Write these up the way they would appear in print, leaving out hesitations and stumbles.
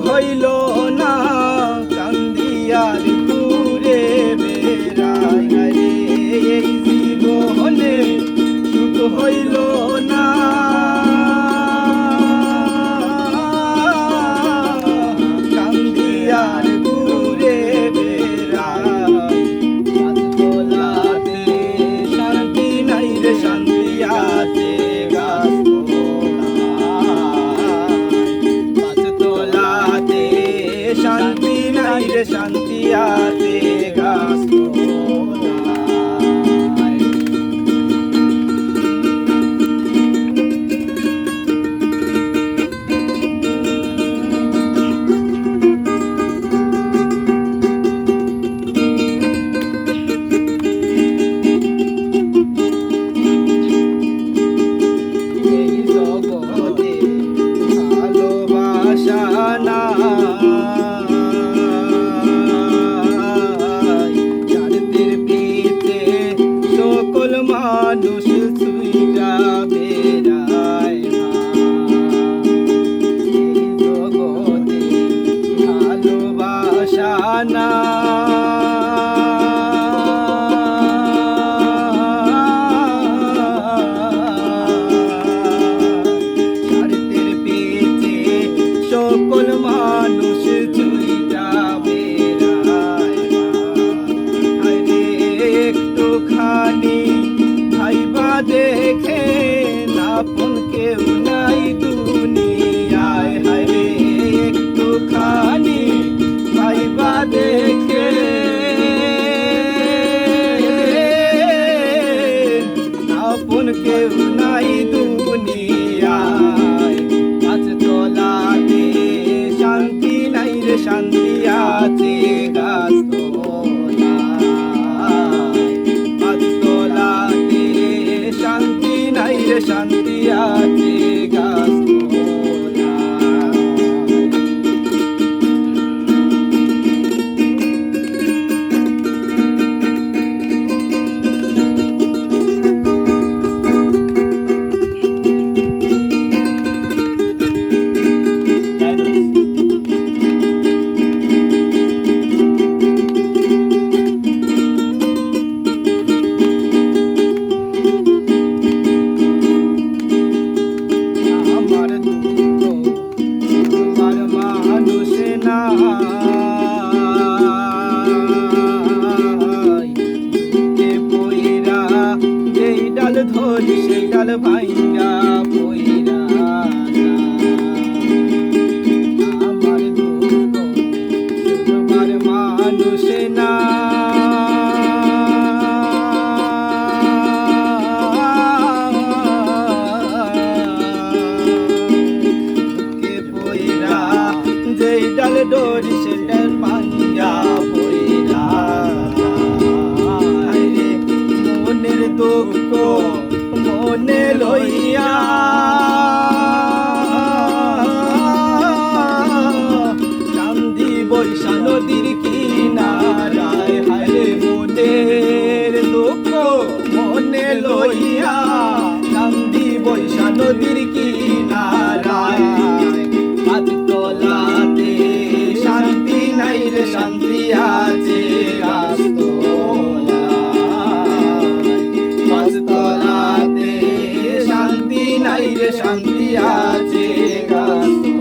হইল না কান্দিয়ার ঘুরে বেড়াই রে এই জীবনে সুখ হইল না কান্দিয়ার ঘুরে বেড়াই গাছতলাতে শান্তি নাই রে শান্তি আছে গাছতলাতে শান্তি নাই রে শান্তি আছে গাছতলায় এই জগতে ভালোবাসা নাই যাদের পিছে সকল মানুষ ছুইটা বেড়ায় এই জগতে ভালোবাসা স্বার্থের পিছে সকল মানুষ ছুইটা বেড়ায় আরে একটুখানি ভাইবা দেখে আপন কেউ নাই দুনিয়ায় হায়রে একটুখানি ভাইবা দেখে আপন কেউ নাই দুনিয়ায় গাছতলাতে শান্তি নাই রে শান্তি আছে গাছতলায় গাছতলাতে শান্তি নাই রে শান্তি আছে গাছতলায় আমার দুঃখ তোমার মানুষ নাই দুঃখে পইরা যেই ডাল ধরি সেই ডাল ভাইঙ্গা পইরা আমার দুঃখ তোমার মানুষ যেই ডাল ডরি সে ডাল ভাঙ্গা পইরা রে মনের দুঃখ মনে লইয়া কান্দি বৈশা নদীর কিনারায় হায়রে মনের দুঃখ মনে লইয়া কান্দি বৈশা নদীর কিনারায় গাছতলাতে শান্তি নাই রে শান্তি আছে গাছতলায় গাছতলাতে শান্তি নাই রে শান্তি আছে গাছতলায়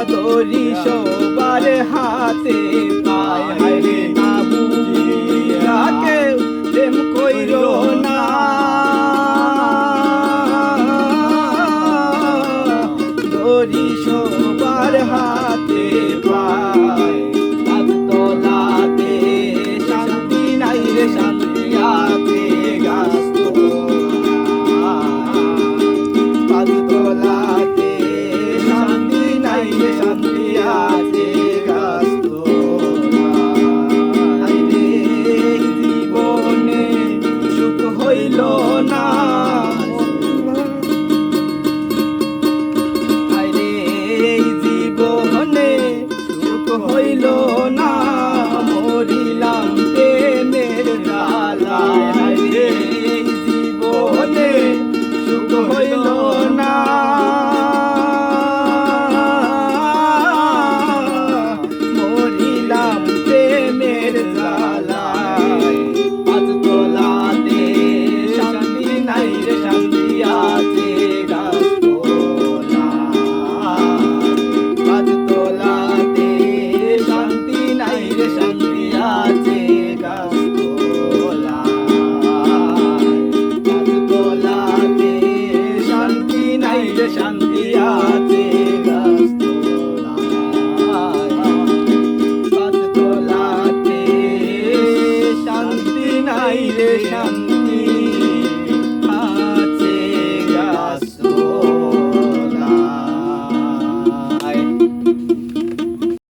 করি সবার হাতে